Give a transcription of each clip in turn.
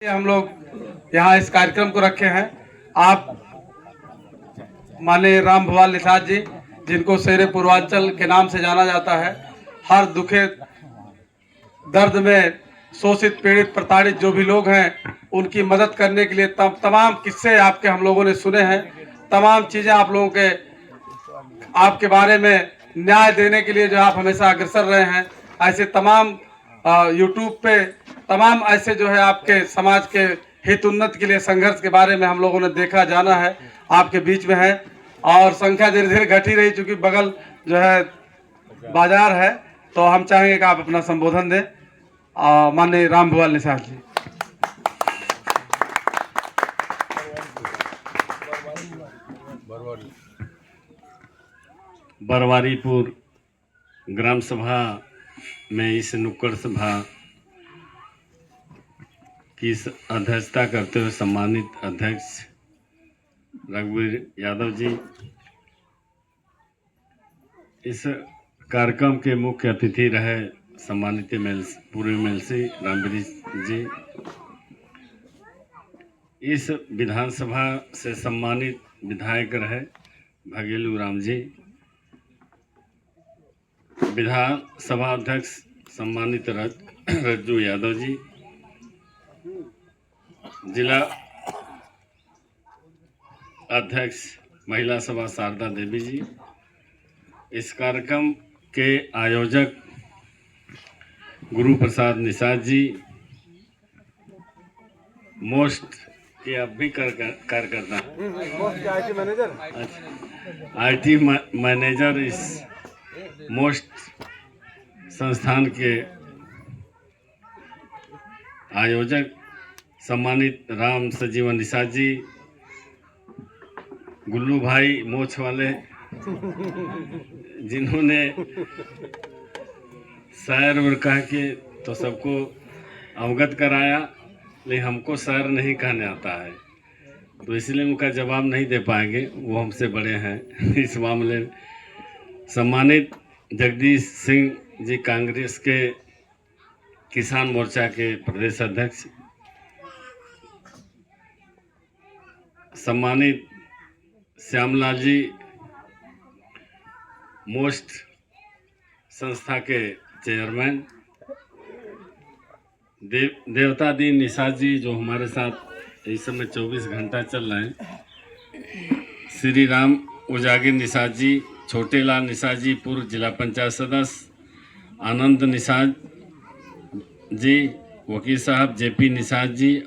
हम लोग यहाँ इस कार्यक्रम को रखे हैं। आप माननीय राम भुवाल निषाद जी, जिनको शेरे पूर्वांचल के नाम से जाना जाता है, हर दुखे दर्द में शोषित पीड़ित प्रताड़ित जो भी लोग हैं उनकी मदद करने के लिए तमाम किस्से आपके हम लोगों ने सुने हैं। तमाम चीज़ें आप लोगों के आपके बारे में न्याय देने के लिए जो आप हमेशा अग्रसर रहे हैं, ऐसे तमाम यूट्यूब पे तमाम ऐसे जो है आपके समाज के हित उन्नत के लिए संघर्ष के बारे में हम लोगों ने देखा जाना है, आपके बीच में है। और संख्या धीरे धीरे घटी रही, चूंकि बगल जो है बाजार है, तो हम चाहेंगे कि आप अपना संबोधन दें। माननीय राम भुवाल निषाद जी। बरवारीपुर ग्राम सभा में इस नुक्कड़ सभा की अध्यक्षता करते हुए सम्मानित अध्यक्ष रघुवीर यादव जी, इस कार्यक्रम के मुख्य अतिथि रहे सम्मानित पूर्व एमएलसी रामवीर जी, इस विधानसभा से सम्मानित विधायक रहे भगेलू राम जी, विधानसभा अध्यक्ष सम्मानित रज्जू यादव जी, जिला अध्यक्ष महिला सभा शारदा देवी जी, इस कार्यक्रम के आयोजक गुरु प्रसाद निषाद जी, मोस्ट के अब भी कार्यकर्ता आईटी मैनेजर इस मोस्ट संस्थान के आयोजक सम्मानित राम सजीवन निषाद जी, गुल्लू भाई मोछ वाले, जिन्होंने सैर और कह के तो सबको अवगत कराया, लेकिन हमको सैर नहीं कहने आता है, तो इसलिए उनका जवाब नहीं दे पाएंगे, वो हमसे बड़े हैं इस मामले में। सम्मानित जगदीश सिंह जी, कांग्रेस के किसान मोर्चा के प्रदेश अध्यक्ष, सम्मानित श्यामलाल जी, मोस्ट संस्था के चेयरमैन, देवता दीन निषाद जी जो हमारे साथ इस समय 24 घंटा चल रहे हैं, श्री राम उजागिर निषाद जी, छोटे लाल निषाद जी पूर्व जिला पंचायत सदस्य, आनंद निषाद जी, वकील साहब जेपी निषाद जी,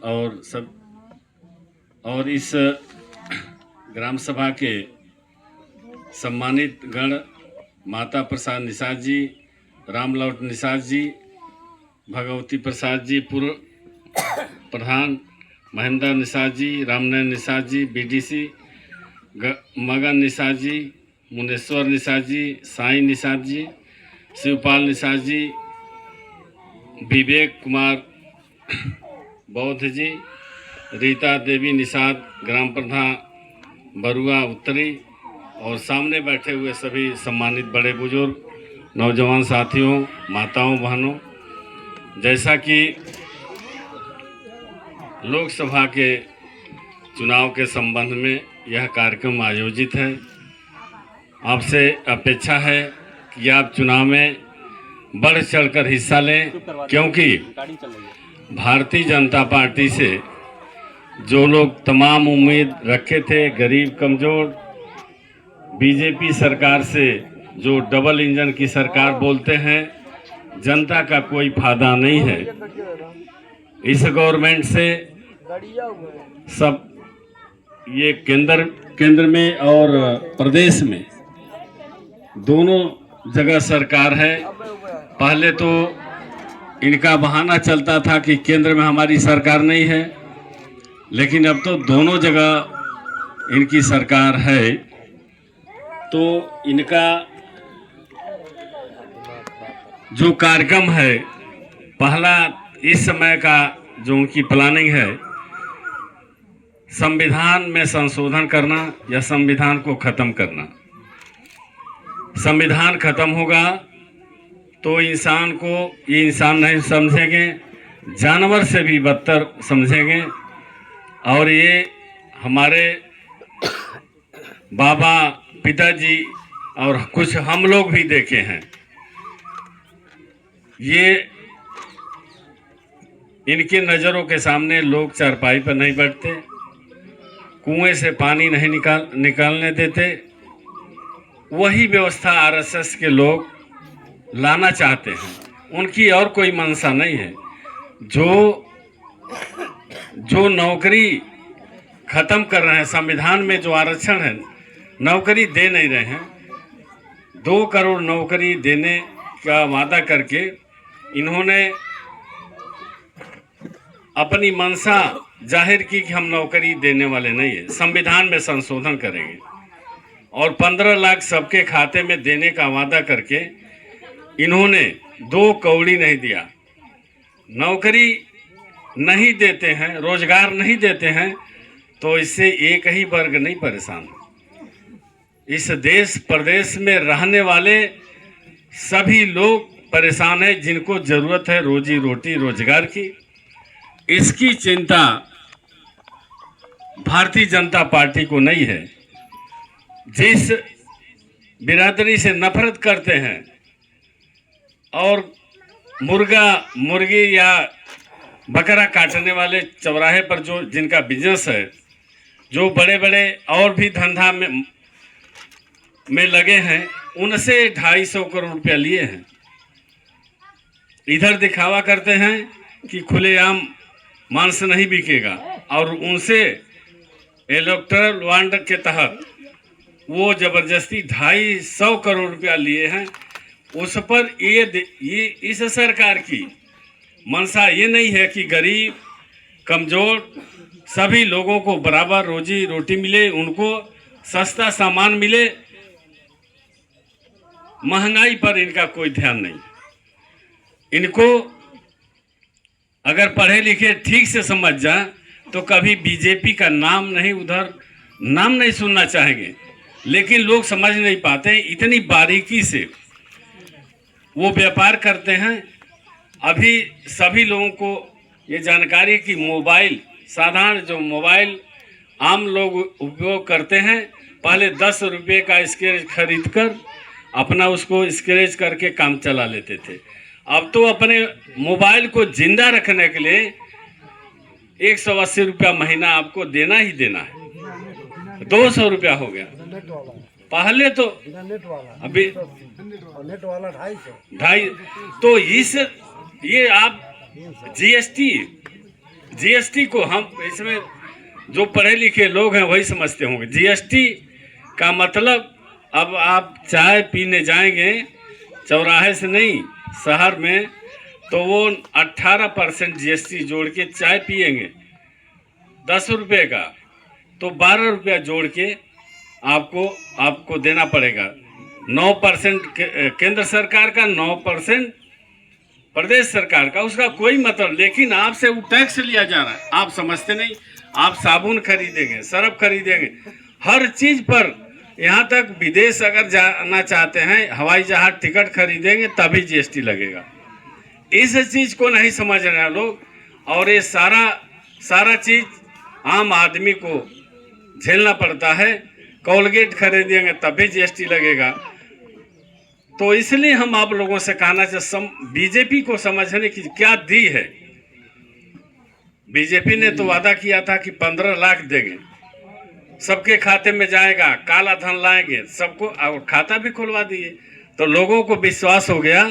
और इस ग्राम सभा के सम्मानित गण माता प्रसाद निषाद जी, रामलौट निषाद जी, भगवती प्रसाद जी पूर्व प्रधान, महेंद्र निषाद जी, रामनयन निषाद जी बीडीसी, मगन निषाद जी, मुनेश्वर निषाद जी, साईं निषाद जी, शिवपाल निषाद जी, विवेक कुमार बौद्ध जी, रीता देवी निषाद ग्राम प्रधान बरुआ उत्तरी, और सामने बैठे हुए सभी सम्मानित बड़े बुजुर्ग, नौजवान साथियों, माताओं बहनों, जैसा कि लोकसभा के चुनाव के संबंध में यह कार्यक्रम आयोजित है, आपसे अपेक्षा है कि आप चुनाव में बढ़ चढ़कर हिस्सा लें, क्योंकि भारतीय जनता पार्टी से जो लोग तमाम उम्मीद रखे थे, गरीब कमजोर, बीजेपी सरकार से जो डबल इंजन की सरकार बोलते हैं, जनता का कोई फायदा नहीं है। इस गवर्नमेंट से सब ये केंद्र में और प्रदेश में दोनों जगह सरकार है। पहले तो इनका बहाना चलता था कि केंद्र में हमारी सरकार नहीं है, लेकिन अब तो दोनों जगह इनकी सरकार है, तो इनका जो कार्यक्रम है, पहला इस समय का जो उनकी प्लानिंग है, संविधान में संशोधन करना या संविधान को खत्म करना। संविधान खत्म होगा तो इंसान को ये इंसान नहीं समझेंगे, जानवर से भी बदतर समझेंगे। और ये हमारे बाबा पिताजी और कुछ हम लोग भी देखे हैं। ये इनके नज़रों के सामने लोग चारपाई पर नहीं बैठते, कुएं से पानी नहीं निकालने देते। वही व्यवस्था आरएसएस के लोग लाना चाहते हैं, उनकी और कोई मंशा नहीं है। जो नौकरी खत्म कर रहे हैं, संविधान में जो आरक्षण है, नौकरी दे नहीं रहे हैं। 2 करोड़ नौकरी देने का वादा करके इन्होंने अपनी मंशा जाहिर की कि हम नौकरी देने वाले नहीं है, संविधान में संशोधन करेंगे। और 15 लाख सबके खाते में देने का वादा करके इन्होंने 2 कौड़ी नहीं दिया। नौकरी नहीं देते हैं, रोजगार नहीं देते हैं, तो इससे एक ही वर्ग नहीं परेशान। इस देश प्रदेश में रहने वाले सभी लोग परेशान हैं, जिनको जरूरत है रोजी रोटी रोजगार की। इसकी चिंता भारतीय जनता पार्टी को नहीं है। जिस बिरादरी से नफरत करते हैं और मुर्गी या बकरा काटने वाले चौराहे पर जो जिनका बिजनेस है, जो बड़े बड़े और भी धंधा में लगे हैं, उनसे 250 करोड़ रुपया लिए हैं। इधर दिखावा करते हैं कि खुलेआम मांस नहीं बिकेगा, और उनसे इलेक्टोरल बॉन्ड के तहत वो जबरदस्ती 250 करोड़ रुपया लिए हैं। उस पर ये इस सरकार की मंशा ये नहीं है कि गरीब कमजोर सभी लोगों को बराबर रोजी रोटी मिले, उनको सस्ता सामान मिले। महंगाई पर इनका कोई ध्यान नहीं। इनको अगर पढ़े लिखे ठीक से समझ जाए तो कभी बीजेपी का नाम नहीं सुनना चाहेंगे, लेकिन लोग समझ नहीं पाते। इतनी बारीकी से वो व्यापार करते हैं। अभी सभी लोगों को ये जानकारी कि मोबाइल, साधारण जो मोबाइल आम लोग उपयोग करते हैं, पहले 10 रुपये का स्क्रैच खरीद कर अपना उसको स्क्रैच करके काम चला लेते थे। अब तो अपने मोबाइल को जिंदा रखने के लिए 180 रुपया महीना आपको देना ही देना है। 200 रुपया हो गया। पहले तो अभी नेट वाला 250। 250। तो ये आप जीएसटी को हम इसमें जो पढ़े लिखे लोग हैं वही समझते होंगे। जीएसटी का मतलब अब आप चाय पीने जाएंगे चौराहे से नहीं, शहर में, तो वो 18% जीएसटी जोड़ के चाय पिएंगे 10 रुपये का, तो 12 रुपया जोड़ के आपको देना पड़ेगा। 9% केंद्र सरकार का, 9% प्रदेश सरकार का, उसका कोई मतलब। लेकिन आपसे वो टैक्स लिया जा रहा है, आप समझते नहीं। आप साबुन खरीदेंगे, सर्फ खरीदेंगे, हर चीज़ पर, यहाँ तक विदेश अगर जाना चाहते हैं, हवाई जहाज टिकट खरीदेंगे तभी जीएसटी लगेगा। इस चीज़ को नहीं समझ रहे हैं लोग, और ये सारा चीज़ आम आदमी को झेलना पड़ता है। कोलगेट खरीदेंगे तभी जीएसटी लगेगा। तो इसलिए हम आप लोगों से कहना चाहिए, बीजेपी को समझने की क्या दी है। बीजेपी ने तो वादा किया था कि 15 लाख देंगे, सबके खाते में जाएगा, काला धन लाएंगे सबको, और खाता भी खुलवा दिए। तो लोगों को विश्वास हो गया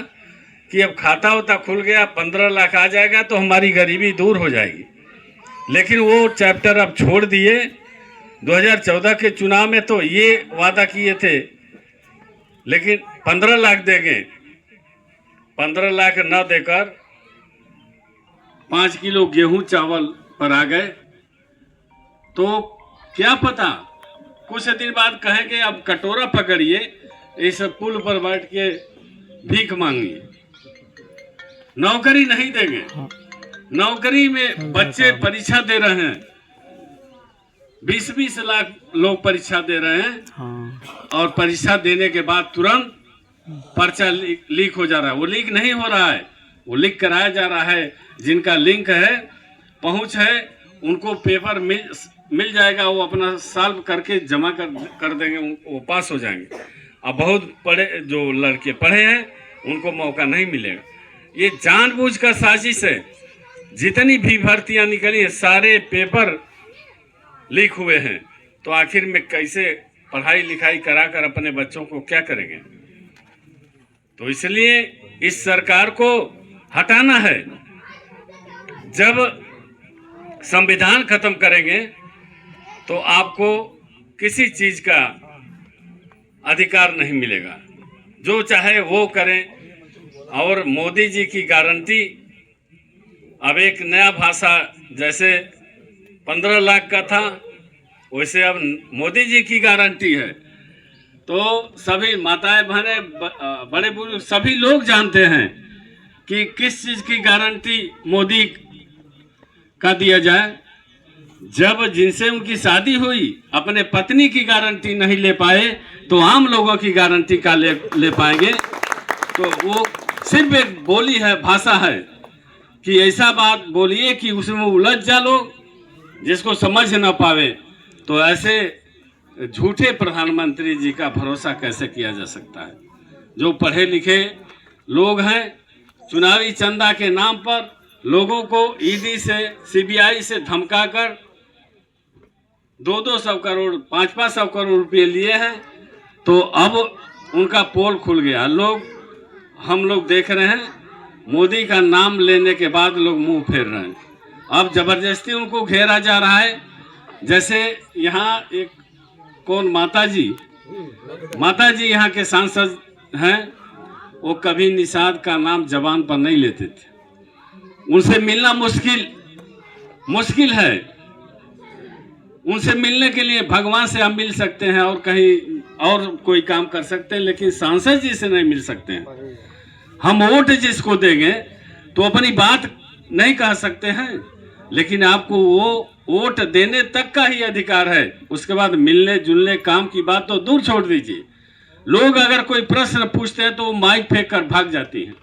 कि अब खाता होता खुल गया, 15 लाख आ जाएगा तो हमारी गरीबी दूर हो जाएगी। लेकिन वो चैप्टर अब छोड़ दिए। 2014 के चुनाव में तो ये वादा किए थे, लेकिन 15 लाख देंगे, 15 लाख न देकर 5 किलो गेहूं चावल पर आ गए। तो क्या पता कुछ दिन बाद कहेंगे अब कटोरा पकड़िए, इस पुल पर बैठ के भीख मांगिए। नौकरी नहीं देंगे। नौकरी में बच्चे परीक्षा दे रहे हैं, 20-20 लाख लोग परीक्षा दे रहे हैं, और परीक्षा देने के बाद तुरंत पर्चा लीक हो जा रहा है। वो लीक नहीं हो रहा है, वो लीक कराया जा रहा है। जिनका लिंक है, पहुंच है, उनको पेपर मिल जाएगा, वो अपना सॉल्व करके जमा कर देंगे, वो पास हो जाएंगे। अब बहुत पढ़े जो लड़के पढ़े हैं उनको मौका नहीं मिलेगा। ये जानबूझकर साजिश है। जितनी भी भर्तियां निकली हैं सारे पेपर लीक हुए हैं, तो आखिर में कैसे पढ़ाई लिखाई कराकर अपने बच्चों को क्या करेंगे? तो इसलिए इस सरकार को हटाना है। जब संविधान खत्म करेंगे तो आपको किसी चीज का अधिकार नहीं मिलेगा, जो चाहे वो करें। और मोदी जी की गारंटी, अब एक नया भाषा, जैसे 15 लाख का था वैसे अब मोदी जी की गारंटी है। तो सभी माताएं बहनें बड़े बुजुर्ग सभी लोग जानते हैं कि किस चीज की गारंटी मोदी का दिया जाए। जब जिनसे उनकी शादी हुई अपने पत्नी की गारंटी नहीं ले पाए, तो आम लोगों की गारंटी का ले पाएंगे। तो वो सिर्फ एक बोली है, भाषा है कि ऐसा बात बोलिए कि उसमें उलझ जा लोग, जिसको समझ ना पावे। तो ऐसे झूठे प्रधानमंत्री जी का भरोसा कैसे किया जा सकता है? जो पढ़े लिखे लोग हैं, चुनावी चंदा के नाम पर लोगों को ईडी से, सीबीआई से धमकाकर 200 करोड़ 500 करोड़ रुपए लिए हैं। तो अब उनका पोल खुल गया। हम लोग देख रहे हैं, मोदी का नाम लेने के बाद लोग मुंह फेर रहे हैं। अब जबरदस्ती उनको घेरा जा रहा है। जैसे यहाँ एक कौन माता जी यहाँ के सांसद हैं, वो कभी निषाद का नाम जबान पर नहीं लेते थे। उनसे मिलना मुश्किल है। उनसे मिलने के लिए भगवान से हम मिल सकते हैं और कहीं और कोई काम कर सकते हैं, लेकिन सांसद जी से नहीं मिल सकते हैं। हम वोट जिसको देंगे तो अपनी बात नहीं कह सकते हैं, लेकिन आपको वो वोट देने तक का ही अधिकार है। उसके बाद मिलने जुलने काम की बात तो दूर छोड़ दीजिए। लोग अगर कोई प्रश्न पूछते हैं तो वो माइक फेंक कर भाग जाती हैं।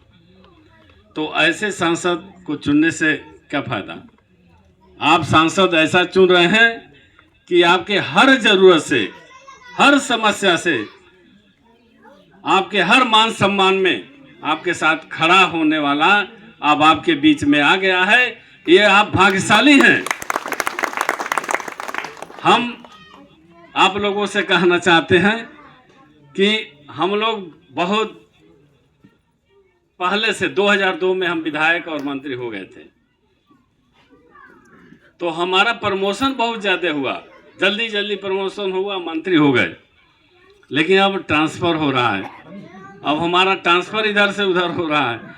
तो ऐसे सांसद को चुनने से क्या फायदा? आप सांसद ऐसा चुन रहे हैं कि आपके हर जरूरत से, हर समस्या से, आपके हर मान सम्मान में आपके साथ खड़ा होने वाला अब आपके बीच में आ गया है। ये आप भाग्यशाली हैं। हम आप लोगों से कहना चाहते हैं कि हम लोग बहुत पहले से 2002 में हम विधायक और मंत्री हो गए थे, तो हमारा प्रमोशन बहुत ज़्यादा हुआ, जल्दी प्रमोशन हुआ, मंत्री हो गए। लेकिन अब ट्रांसफ़र हो रहा है, अब हमारा ट्रांसफ़र इधर से उधर हो रहा है।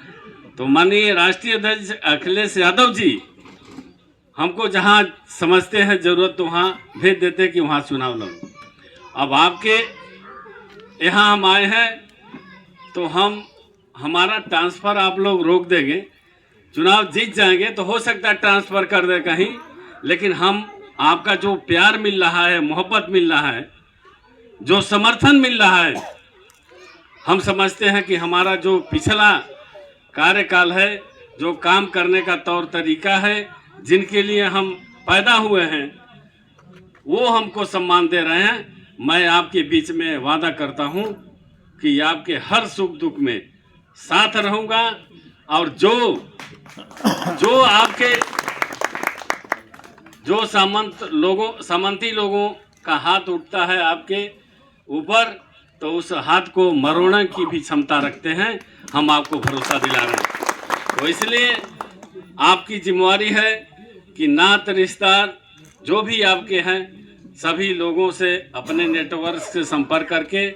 तो माननीय राष्ट्रीय अध्यक्ष अखिलेश यादव जी हमको जहां समझते हैं ज़रूरत, तो वहाँ भेज देते कि वहाँ चुनाव लड़ो। अब आपके यहाँ हम आए हैं तो हमारा ट्रांसफ़र आप लोग रोक देंगे, चुनाव जीत जाएंगे तो हो सकता है ट्रांसफ़र कर दे कहीं, लेकिन हम आपका जो प्यार मिल रहा है, मोहब्बत मिल रहा है, जो समर्थन मिल रहा है, हम समझते हैं कि हमारा जो पिछला कार्यकाल है, जो काम करने का तौर तरीका है, जिनके लिए हम पैदा हुए हैं, वो हमको सम्मान दे रहे हैं। मैं आपके बीच में वादा करता हूं कि आपके हर सुख दुख में साथ रहूंगा, और जो आपके जो सामंती लोगों का हाथ उठता है आपके ऊपर, तो उस हाथ को मरोड़ने की भी क्षमता रखते हैं। हम आपको भरोसा दिला रहे हैं। तो इसलिए आपकी जिम्मेवारी है कि नात रिश्तेदार जो भी आपके हैं, सभी लोगों से अपने नेटवर्क से संपर्क करके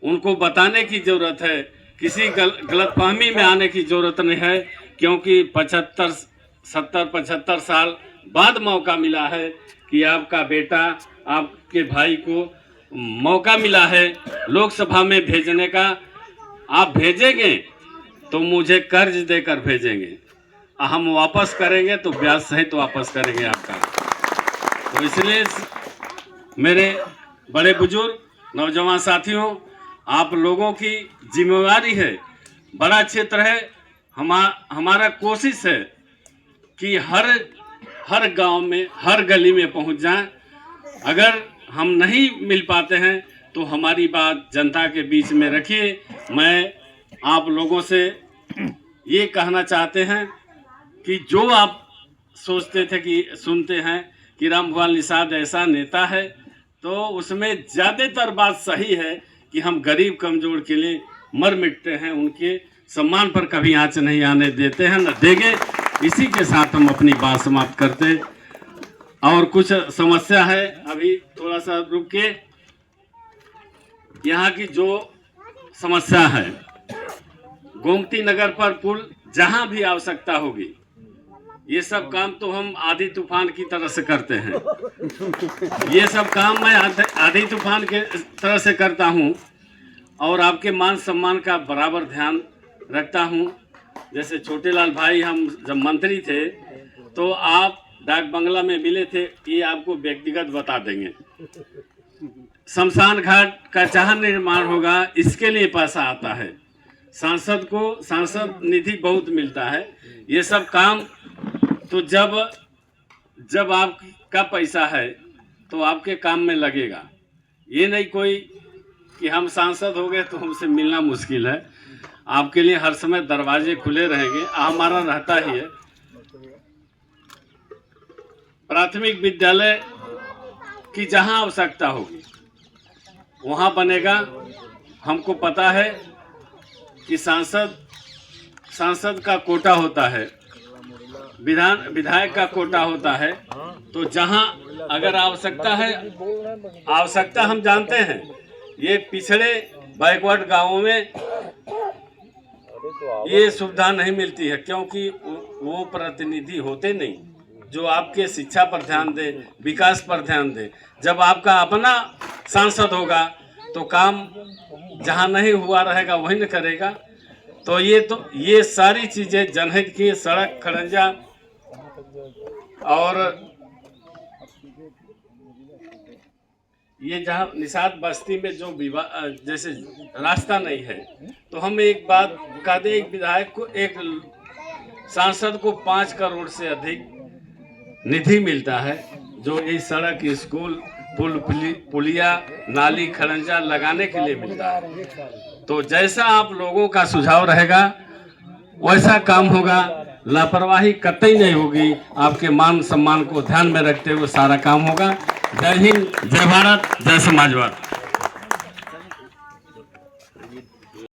उनको बताने की ज़रूरत है। किसी गलतफहमी में आने की ज़रूरत नहीं है, क्योंकि 75 साल बाद मौका मिला है कि आपका बेटा, आपके भाई को मौका मिला है लोकसभा में भेजने का। आप भेजेंगे तो मुझे कर्ज देकर भेजेंगे, हम वापस करेंगे तो ब्याज सहित वापस करेंगे आपका। तो इसलिए मेरे बड़े बुजुर्ग नौजवान साथियों, आप लोगों की जिम्मेवारी है, बड़ा क्षेत्र है, हमारा कोशिश है कि हर गांव में, हर गली में पहुंच जाएं। अगर हम नहीं मिल पाते हैं तो हमारी बात जनता के बीच में रखिए। मैं आप लोगों से ये कहना चाहते हैं कि जो आप सोचते थे कि सुनते हैं कि रामभुआल निषाद ऐसा नेता है, तो उसमें ज़्यादातर बात सही है कि हम गरीब कमज़ोर के लिए मर मिटते हैं, उनके सम्मान पर कभी आँच नहीं आने देते हैं, न देंगे। इसी के साथ हम अपनी बात समाप्त करते हैं। और कुछ समस्या है, अभी थोड़ा सा रुक के, यहाँ की जो समस्या है, गोमती नगर पर पुल जहाँ भी आवश्यकता होगी, ये सब काम तो हम आधी तूफान की तरह से करते हैं। ये सब काम मैं आधी तूफान के तरह से करता हूँ और आपके मान सम्मान का बराबर ध्यान रखता हूँ। जैसे छोटेलाल भाई, हम जब मंत्री थे तो आप डाक बंगला में मिले थे, ये आपको व्यक्तिगत बता देंगे। शमशान घाट का जहाँ निर्माण होगा, इसके लिए पैसा आता है। सांसद को सांसद निधि बहुत मिलता है। ये सब काम तो जब आपका पैसा है तो आपके काम में लगेगा। ये नहीं कोई कि हम सांसद हो गए तो हमसे मिलना मुश्किल है। आपके लिए हर समय दरवाजे खुले रहेंगे, हमारा रहता ही है। प्राथमिक विद्यालय की जहां आवश्यकता होगी वहां बनेगा। हमको पता है कि सांसद का कोटा होता है, विधायक का कोटा होता है, तो जहां अगर आवश्यकता हम जानते हैं, ये पिछड़े बैकवर्ड गांवों में ये सुविधा नहीं मिलती है, क्योंकि वो प्रतिनिधि होते नहीं जो आपके शिक्षा पर ध्यान दे, विकास पर ध्यान दे। जब आपका अपना सांसद होगा तो काम जहां नहीं हुआ रहेगा वही न करेगा। तो ये सारी चीजें जनहित की, सड़क खड़ंजा और ये जहाँ निषाद बस्ती में जो जैसे रास्ता नहीं है, तो हम एक बात कह दें, एक विधायक को, एक सांसद को 5 करोड़ से अधिक निधि मिलता है, जो इस सड़क, स्कूल, पुल, पुलिया, नाली, खड़ंजा लगाने के लिए मिलता है। तो जैसा आप लोगों का सुझाव रहेगा वैसा काम होगा। लापरवाही कतई नहीं होगी। आपके मान सम्मान को ध्यान में रखते हुए सारा काम होगा। जय हिंद, जय भारत, जय समाजवाद।